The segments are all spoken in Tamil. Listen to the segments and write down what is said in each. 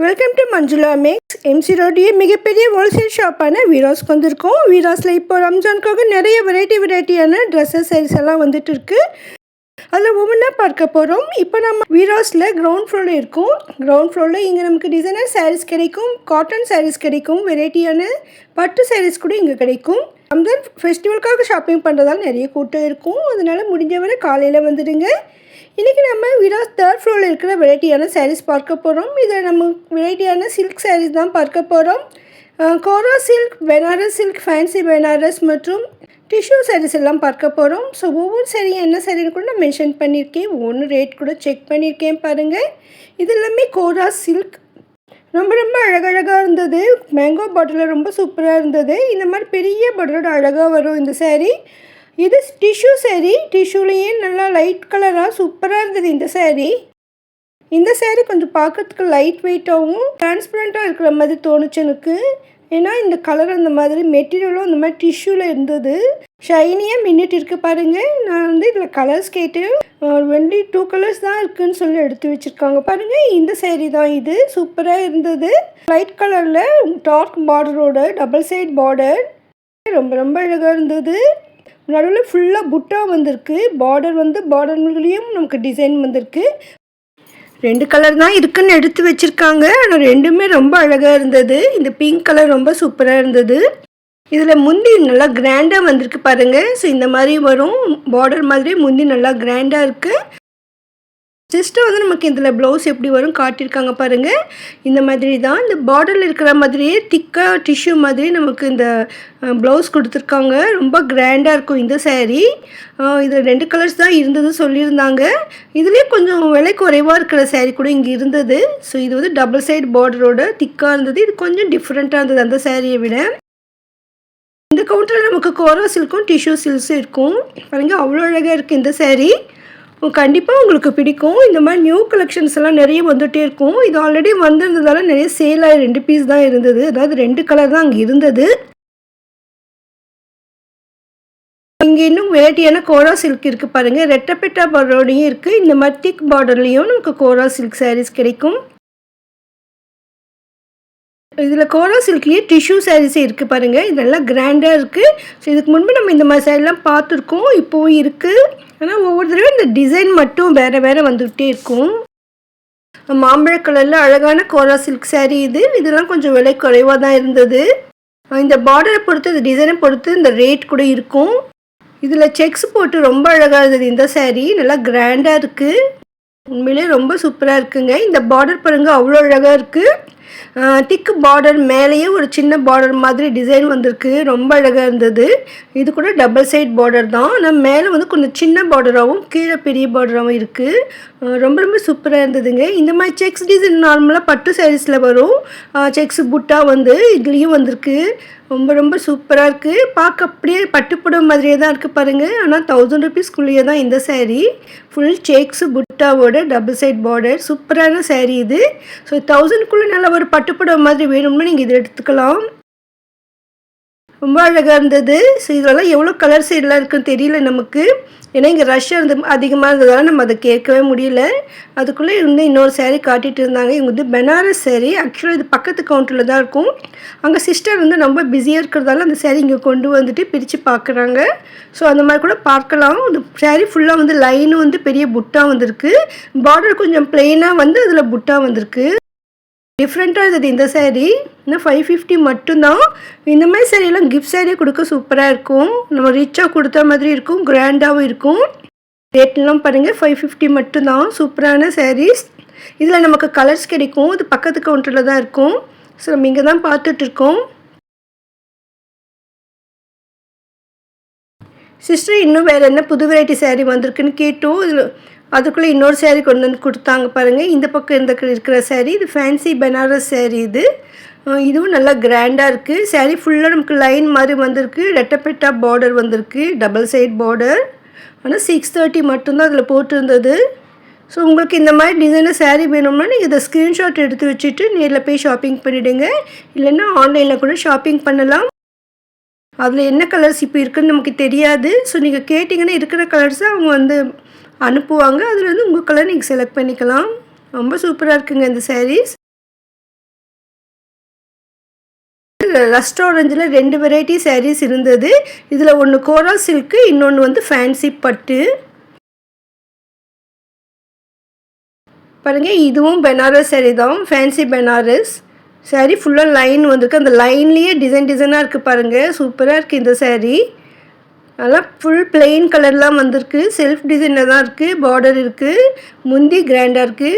Welcome to Manjula Max. எம்சி ரோடியே மிகப்பெரிய ஹோல்சேல் ஷாப்பான வீராஸ்க்கு வந்திருக்கோம். வீராஸில் இப்போ ரம்ஜானுக்காக நிறைய வெரைட்டியான ட்ரெஸ்ஸஸ் சைஸ் எல்லாம் வந்துட்டு இருக்கு. அதில் ஒவ்வொன்றா பார்க்க போகிறோம். இப்போ நம்ம வீராஸில் கிரவுண்ட் ஃப்ளோரில் இருக்கோம். கிரவுண்ட் ஃப்ளோரில் இங்கே நமக்கு டிசைனர் சாரீஸ் கிடைக்கும், காட்டன் சாரீஸ் கிடைக்கும், வெரைட்டியான பட்டு சாரீஸ் கூட இங்கே கிடைக்கும். ரம்ஜான் ஃபெஸ்டிவலுக்காக ஷாப்பிங் பண்ணுறதால நிறைய கூட்டம் இருக்கும். அதனால் முடிஞ்சவரை காலையில் வந்துடுங்க. இன்றைக்கி நம்ம வீராஸ் 3rd ஃப்ளோரில் இருக்கிற வெரைட்டியான சாரீஸ் பார்க்க போகிறோம். இதில் நம்ம வெரைட்டியான சில்க் சாரீஸ் தான் பார்க்க போகிறோம். Kora silk, Banaras silk, fancy Banaras மற்றும் டிஷ்யூ சாரீஸ் எல்லாம் பார்க்க போகிறோம். ஸோ ஒவ்வொரு சாரியும் என்ன சாரின்னு கூட நான் மென்ஷன் பண்ணியிருக்கேன். ஒவ்வொன்று ரேட் கூட செக் பண்ணியிருக்கேன் பாருங்கள். இது எல்லாமே கோரா சில்க். ரொம்ப அழகழகாக இருந்தது. மேங்கோ பாட்டிலில் ரொம்ப சூப்பராக இருந்தது. இந்த மாதிரி பெரிய பாட்டிலோட அழகாக வரும் இந்த சாரீ. இது டிஷ்யூ சாரீ. டிஷ்யூலேயே நல்லா லைட் கலராக சூப்பராக இருந்தது இந்த சாரீ. இந்த சாரீ கொஞ்சம் பார்க்கறதுக்கு லைட் வெயிட்டாகவும் டிரான்ஸ்பரண்ட்டாக இருக்கிற மாதிரி தோணுச்சு எனக்கு. ஏன்னா இந்த கலர் அந்த மாதிரி மெட்டீரியலும் அந்த மாதிரி டிஷ்யூவில் இருந்தது. ஷைனியாக மின்னிட்டு இருக்குது பாருங்கள். நான் வந்து இதில் கலர்ஸ் கேட்டேன். ஒன்லி 2 கலர்ஸ் தான் இருக்குதுன்னு சொல்லி எடுத்து வச்சுருக்காங்க பாருங்கள். இந்த சாரீ தான் இது. சூப்பராக இருந்தது. லைட் கலரில் டார்க் பார்டரோட டபுள் சைட் பார்டர் ரொம்ப அழகாக இருந்தது. நடுவில் ஃபுல்லாக புட்டா வந்திருக்கு. பார்டர்லேயும் நமக்கு டிசைன் வந்திருக்கு. 2 கலர் தான் இருக்குதுன்னு எடுத்து வச்சுருக்காங்க. ஆனால் ரெண்டுமே ரொம்ப அழகாக இருந்தது. இந்த பிங்க் கலர் ரொம்ப சூப்பராக இருந்தது. இதில் முந்தி நல்லா கிராண்டாக வந்திருக்கு பாருங்கள். ஸோ இந்த மாதிரி வரும். பார்டர் மாதிரி முந்தி நல்லா கிராண்டாக இருக்குது. ஜஸ்ட்டு வந்து நமக்கு இதில் ப்ளவுஸ் எப்படி வரும் காட்டியிருக்காங்க பாருங்கள். இந்த மாதிரி தான் இந்த பார்டரில் இருக்கிற மாதிரியே திக்காக டிஷ்யூ மாதிரி நமக்கு இந்த ப்ளவுஸ் கொடுத்துருக்காங்க. ரொம்ப கிராண்டாக இருக்கும் இந்த சாரீ. இதில் 2 கலர்ஸ் தான் இருந்தது சொல்லியிருந்தாங்க. இதுலேயே கொஞ்சம் விலை குறைவாக இருக்கிற சாரீ கூட இங்கே இருந்தது. ஸோ இது வந்து டபுள் சைட் பார்டரோட திக்காக இருந்தது. இது கொஞ்சம் டிஃப்ரெண்ட்டாக இருந்தது அந்த சாரியை விட. இந்த கவுண்டரில் நமக்கு கோரா சில்க்கும் டிஷ்யூ சில்க்ஸும் இருக்கும் பாருங்கள். அவ்வளோ அழகாக இருக்குது இந்த சாரீ. கண்டிப்பாக உங்களுக்கு பிடிக்கும். இந்த மாதிரி நியூ கலெக்ஷன்ஸ் எல்லாம் நிறைய வந்துகிட்டே இருக்கும். இது ஆல்ரெடி வந்திருந்ததால நிறைய சேலாக 2 பீஸ் தான் இருந்தது. அதாவது 2 கலர் தான் அங்கே இருந்தது. இங்கே இன்னும் வெரைட்டியான கோரா சில்க் இருக்குது பாருங்கள். ரெட்டப்பெட்டா பார்டரோடையும் இருக்குது. இந்த மாதிரி திக் பார்டர்லேயும் நமக்கு கோரா சில்க் சாரீஸ் கிடைக்கும். இதில் கோரா சில்க்லேயே டிஷ்யூ சாரீஸே இருக்குது பாருங்கள். இது நல்லா கிராண்டாக இருக்குது. ஸோ இதுக்கு முன்பு நம்ம இந்த மாதிரி சாரீலாம் பார்த்துருக்கோம். இப்போவும் இருக்குது. ஆனால் ஒவ்வொரு தடவை இந்த டிசைன் மட்டும் வேறு வந்துகிட்டே இருக்கும். மாம்பழ கலரில் அழகான கோரா சில்க் சாரீ இது. இதெல்லாம் கொஞ்சம் விலை குறைவாக தான் இருந்தது. இந்த பார்டரை பொறுத்து இந்த டிசைனை பொறுத்து இந்த ரேட் கூட இருக்கும். இதில் செக்ஸ் போட்டு ரொம்ப அழகாக இருந்தது இந்த சாரீ. நல்லா கிராண்டாக இருக்குது. உண்மையிலே ரொம்ப சூப்பராக இருக்குங்க. இந்த பார்டர் பாருங்கள் அவ்வளோ அழகாக இருக்குது. திக்கு பார்டர் மேலேயே ஒரு சின்ன பார்டர் மாதிரி டிசைன் வந்திருக்கு. ரொம்ப அழகாக இருந்தது. இது கூட டபுள் சைட் பார்டர் தான். ஆனால் மேலே வந்து கொஞ்சம் சின்ன பார்டராகவும் கீழே பெரிய பார்டராகவும் இருக்குது. ரொம்ப சூப்பராக இருந்ததுங்க. இந்த மாதிரி செக்ஸ் டிசைன் நார்மலாக பட்டு சாரீஸில் வரும். செக்ஸ் புட்டா வந்து இதுலேயும் வந்திருக்கு. ரொம்ப சூப்பராக இருக்குது. பார்க்க அப்படியே பட்டுப்புடவை மாதிரியே தான் இருக்குது பாருங்கள். ஆனால் 1000 ருபீஸ்க்குள்ளேயே தான் இந்த சாரீ. ஃபுல் செக்ஸு புட்டாவோட டபுள் சைட் பார்டர் சூப்பரான சாரீ இது. ஸோ 1000க்குள்ளே நல்ல ஒரு பட்டுப்புடவை மாதிரி வேணும்னா நீங்கள் இதை எடுத்துக்கலாம். ரொம்ப அழகாக இருந்தது. ஸோ இதெல்லாம் எவ்வளோ கலர் சைடெலாம் இருக்குன்னு தெரியல நமக்கு. ஏன்னா இங்கே ரஷ் அதிகமாக இருந்ததால் நம்ம அதை கேட்கவே முடியல. அதுக்குள்ளே இருந்து இன்னொரு சாரீ காட்டிகிட்டு இருந்தாங்க. இவங்க வந்து பெனாரஸ் சாரீ. ஆக்சுவலாக இது பக்கத்து கவுண்டரில் தான் இருக்கும். அங்கே சிஸ்டர் வந்து ரொம்ப பிஸியாக இருக்கிறதால அந்த சாரீ இங்கே கொண்டு வந்துட்டு பிரித்து பார்க்குறாங்க. ஸோ அந்த மாதிரி கூட பார்க்கலாம். அந்த சாரீ ஃபுல்லாக வந்து லைனும் வந்து பெரிய புட்டா வந்திருக்கு. பார்டர் கொஞ்சம் பிளெயினாக வந்து அதில் புட்டா வந்திருக்கு. டிஃப்ரெண்ட்டாக இருந்தது இந்த சாரீ. இன்னும் 550 மட்டும்தான். இந்த மாதிரி சாரியெல்லாம் கிஃப்ட் சாரியே கொடுக்க சூப்பராக இருக்கும். நம்ம ரிச்சாக கொடுத்த மாதிரி இருக்கும். கிராண்டாகவும் இருக்கும். ரேட்லாம் பாருங்கள் 550 மட்டும்தான். சூப்பரான சாரீஸ். இதில் நமக்கு கலர்ஸ் கிடைக்கும். இது பக்கத்து கவுண்டரில் தான் இருக்கும். ஸோ நம்ம இங்கே தான் பார்த்துட்ருக்கோம். சிஸ்டர் இன்னும் வேறு என்ன புது வெரைட்டி சாரீ வந்திருக்குன்னு கேட்டோம். இதில் அதுக்குள்ளே இன்னொரு சாரீ கொண்டு வந்து கொடுத்தாங்க பாருங்கள். இந்த பக்கம் இருக்கிற சாரீ இது ஃபேன்சி பெனாரஸ் சாரீ இது. இதுவும் நல்லா கிராண்டாக இருக்குது. சாரீ ஃபுல்லாக நமக்கு லைன் மாதிரி வந்திருக்கு. ரெட்டப்பெட்டா பார்டர் வந்திருக்கு. Double side border. ஆனால் 630 மட்டும்தான் அதில் போட்டிருந்தது. ஸோ உங்களுக்கு இந்த மாதிரி டிசைனர் சாரீ வேணும்னா நீங்கள் இதை ஸ்க்ரீன்ஷாட் எடுத்து வச்சுட்டு நேரில் போய் ஷாப்பிங் பண்ணிவிடுங்க. இல்லைன்னா ஆன்லைனில் கூட ஷாப்பிங் பண்ணலாம். அதில் என்ன கலர்ஸ் இப்போ இருக்குதுன்னு நமக்கு தெரியாது. ஸோ நீங்கள் கேட்டிங்கன்னா இருக்கிற கலர்ஸை அவங்க வந்து அனுப்புவாங்க. அதில் வந்து உங்கள் கலர் நீங்கள் செலக்ட் பண்ணிக்கலாம். ரொம்ப சூப்பராக இருக்குங்க இந்த சாரீஸ். ரஸ்ட் ஆரஞ்சில் 2 வெரைட்டி சாரீஸ் இருந்தது. இதில் ஒன்று கோரா சில்க்கு, இன்னொன்று வந்து ஃபேன்சி பட்டு. பாருங்கள், இதுவும் பெனாரஸ் சாரீ தான், ஃபேன்சி பெனாரஸ் சாரீ. ஃபுல்லாக லைன் வந்திருக்கு, அந்த லைன்லேயே டிசைனாக இருக்குது பாருங்கள், சூப்பராக இருக்குது இந்த சாரீ. நல்லா ஃபுல் பிளெயின் கலர்லாம் வந்திருக்கு, செல்ஃப் டிசைனில் தான் இருக்குது, பார்டர் இருக்குது, முந்தி கிராண்டாக இருக்குது,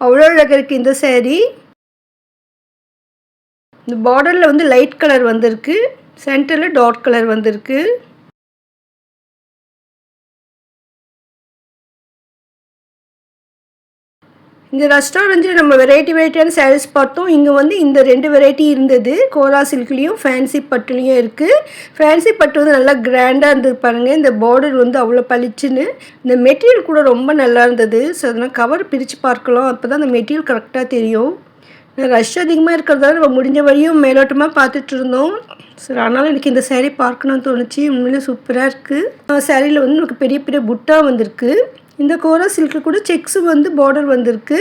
அவ்வளோ அழகாக இருக்குது இந்த சாரீ. இந்த பார்டரில் வந்து லைட் கலர் வந்திருக்கு, சென்டரில் டார்க் கலர் வந்திருக்கு. இந்த ரெஸ்டாரண்ட்டில் நம்ம வெரைட்டியான சாரீஸ் பார்த்தோம். இங்கே வந்து இந்த 2 வெரைட்டி இருந்தது, கோரா சில்க்லேயும் ஃபேன்சி பட்டுலேயும் இருக்குது. ஃபேன்சி பட்டு வந்து நல்லா கிராண்டாக இருந்தது பாருங்கள். இந்த பார்டர் வந்து அவ்வளோ பளிச்சுன்னு, இந்த மெட்டீரியல் கூட ரொம்ப நல்லா இருந்தது. ஸோ அதனால் கவர் பிரித்து பார்க்கலாம், அப்போ தான் அந்த மெட்டீரியல் கரெக்டாக தெரியும். ரஷ் அதிகமாக இருக்கிறதால நம்ம முடிஞ்ச வரையும் மேலோட்டமாக பார்த்துட்டு இருந்தோம். சரி, அதனால் எனக்கு இந்த சேரீ பார்க்கணும்னு தோணுச்சு. உண்மையிலே சூப்பராக இருக்குது. சேரீயில் வந்து நமக்கு பெரிய பெரிய புட்டா வந்திருக்கு. இந்த கோரா சில்க்கு கூட செக்ஸு வந்து பார்டர் வந்திருக்கு.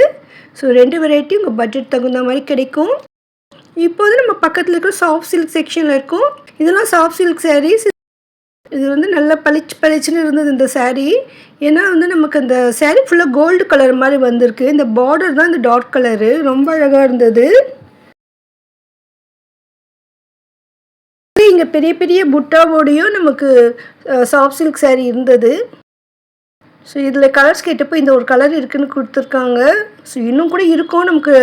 ஸோ 2 வெரைட்டி உங்கள் பட்ஜெட் தகுந்த மாதிரி கிடைக்கும். இப்போது நம்ம பக்கத்தில் இருக்கிற சாஃப்ட் சில்க் செக்ஷனில் இருக்கும். இதெல்லாம் சாஃப்ட் சில்க் சாரீஸ். இது வந்து நல்லா பளிச்சுன்னு இருந்தது இந்த சாரீ. ஏன்னா வந்து நமக்கு அந்த சாரீ ஃபுல்லாக கோல்டு கலர் மாதிரி வந்திருக்கு. இந்த பார்டர் தான் இந்த டார்க் கலரு, ரொம்ப அழகாக இருந்தது. இங்கே பெரிய பெரிய புட்டாவோடையும் நமக்கு சாஃப்ட் சில்க் சாரீ இருந்தது. ஸோ இதில் கலர்ஸ் கேட்டப்போ இந்த ஒரு கலர் இருக்குதுன்னு கொடுத்துருக்காங்க. ஸோ இன்னும் கூட இருக்கும், நமக்கு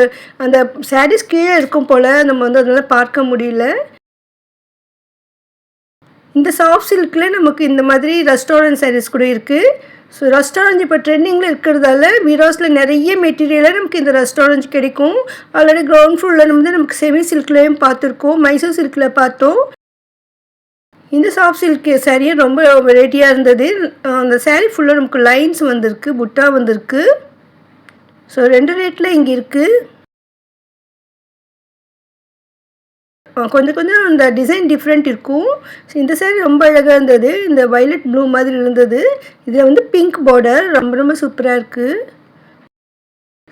அந்த சாரீஸ் கீழே இருக்கும் போல், நம்ம வந்து அதனால் பார்க்க முடியல. இந்த சாஃப்ட் சில்கில் நமக்கு இந்த மாதிரி ரெஸ்டாரண்ட் சாரீஸ் கூட இருக்குது. ஸோ ரெஸ்டாரண்ட் இப்போ ட்ரெண்டிங்கில் இருக்கிறதால வீராஸில் நிறைய மெட்டீரியலாக நமக்கு இந்த ரெஸ்டாரண்ட் கிடைக்கும். ஆல்ரெடி கிரவுண்ட் ஃப்ளோரில் வந்து நமக்கு செமி சில்க்லேயும் பார்த்துருக்கோம், மைசூர் சில்கில் பார்த்தோம். இந்த சாஃப்ட் சில்க் சாரியே ரொம்ப வெரைட்டியாக இருந்தது. அந்த சாரீ ஃபுல்லாக நமக்கு லைன்ஸ் வந்திருக்கு, புட்டா வந்திருக்கு. ஸோ 2 ரேட்டில் இங்கே இருக்குது. கொஞ்சம் அந்த டிசைன் டிஃப்ரெண்ட் இருக்கும். ஸோ இந்த சாரீ ரொம்ப அழகாக இருந்தது. இந்த வயலட் ப்ளூ மாதிரி இருந்தது. இதில் வந்து பிங்க் பார்டர் ரொம்ப சூப்பராக இருக்குது.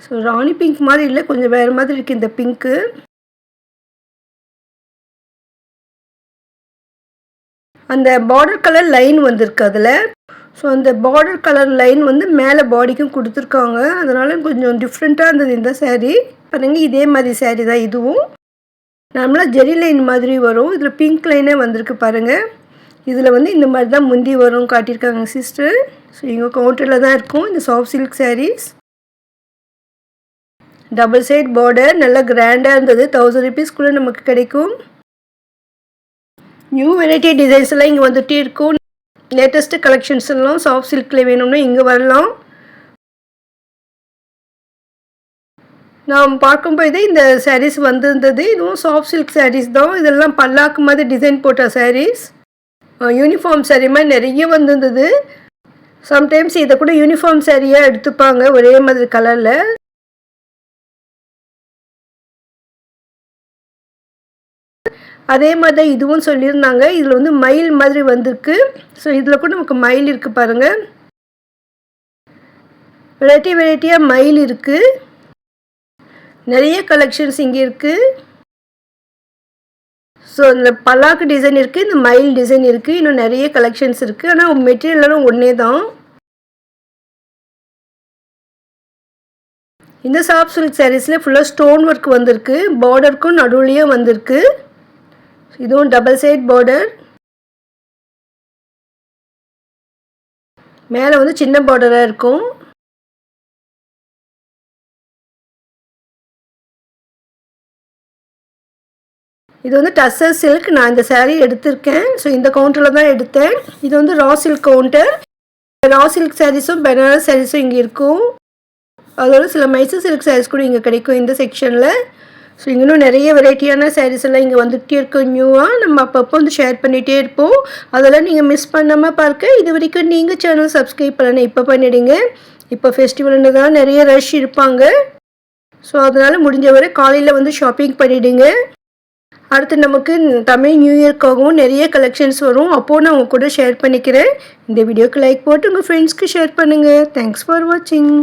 ஸோ ராணி பிங்க் மாதிரி இல்லை, கொஞ்சம் வேறு மாதிரி இருக்குது இந்த பிங்க்கு. அந்த பார்டர் கலர் லைன் வந்திருக்கு அதில். ஸோ அந்த பார்டர் கலர் லைன் வந்து மேலே பாடிக்கும் கொடுத்துருக்காங்க. அதனால் கொஞ்சம் டிஃப்ரெண்ட்டாக இருந்தது இந்த சாரீ. பாருங்கள், இதே மாதிரி சாரீ தான் இதுவும். நம்மளாம் ஜெரி லைன் மாதிரி வரும், இதில் பிங்க் லைனே வந்திருக்கு பாருங்கள். இதில் வந்து இந்த மாதிரி தான் முந்தி வரும் காட்டியிருக்காங்க சிஸ்டர். ஸோ எங்கள் கவுண்டரில் தான் இருக்கும் இந்த soft silk sarees. Double side border நல்லா கிராண்டாக இருந்தது. 1000 rupeesக்குள்ளே நமக்கு கிடைக்கும். நியூ வெரைட்டி டிசைன்ஸ் எல்லாம் இங்கே வந்துகிட்டே இருக்கும். லேட்டஸ்ட்டு கலெக்ஷன்ஸ் எல்லாம் சாஃப்ட் சில்கில் வேணும்னா இங்கே வரலாம். நான் பார்க்கும்போது இந்த சாரீஸ் வந்திருந்தது. இதுவும் சாஃப்ட் சில்க் சாரீஸ் தான். இதெல்லாம் பல்லாக்கு மாதிரி டிசைன் போட்ட சாரீஸ். யூனிஃபார்ம் சாரீ மாதிரி நிறைய வந்திருந்தது. சம்டைம்ஸ் இதை கூட யூனிஃபார்ம் சாரியாக எடுத்துப்பாங்க ஒரே மாதிரி கலரில். அதே மாதிரி தான் இதுவும் சொல்லியிருந்தாங்க. இதில் வந்து மயில் மாதிரி வந்திருக்கு. ஸோ இதில் கூட நமக்கு மயில் இருக்குது பாருங்கள். வெரைட்டியாக மயில் இருக்குது. நிறைய கலெக்ஷன்ஸ் இங்கே இருக்குது. ஸோ இந்த பல்லாக்கு டிசைன் இருக்குது, இந்த மயில் டிசைன் இருக்குது, இன்னும் நிறைய கலெக்ஷன்ஸ் இருக்குது. ஆனால் மெட்டீரியலும் ஒன்றே தான். இந்த சாஃப்ட் சில்க் சாரீஸில் ஃபுல்லாக ஸ்டோன் ஒர்க் வந்திருக்கு. பார்டருக்கும் நடுவுலையும் வந்திருக்கு. இதுவும் டபுள் சைட் பார்டர். மேலே வந்து சின்ன பார்டராக இருக்கும். இது வந்து டஸ்ஸர் சில்க். நான் இந்த சாரீ எடுத்திருக்கேன். ஸோ இந்த கவுண்டரில் தான் எடுத்தேன். இது வந்து raw silk counter. Raw silk சாரீஸும் பெனாரஸ் சாரீஸும் இங்கே இருக்கும். அதோட சில மைசூர் சில்க் சாரீஸ் கூட இங்கே கிடைக்கும் இந்த செக்ஷனில். ஸோ இன்னும் நிறைய வெரைட்டியான சாரீஸ் எல்லாம் இங்கே வந்துகிட்டே இருக்கும். நியூவாக நம்ம அப்பப்போ வந்து ஷேர் பண்ணிகிட்டே இருப்போம். அதெல்லாம் நீங்கள் மிஸ் பண்ணாமல் பார்க்க இது வரைக்கும் நீங்கள் சேனல் சப்ஸ்கிரைப் பண்ணணும், இப்போ பண்ணிவிடுங்க. இப்போ ஃபெஸ்டிவல்னு தான் நிறைய ரஷ் இருப்பாங்க. ஸோ அதனால் முடிஞ்ச வரை காலையில் வந்து ஷாப்பிங் பண்ணிவிடுங்க. அடுத்து நமக்கு தமிழ் நியூ இயர்க்காகவும் நிறைய கலெக்ஷன்ஸ் வரும். அப்போது நான் உங்கள் கூட ஷேர் பண்ணிக்கிறேன். இந்த வீடியோக்கு லைக் போட்டு உங்கள் ஃப்ரெண்ட்ஸ்க்கு ஷேர் பண்ணுங்கள். தேங்க்ஸ் ஃபார் வாட்சிங்.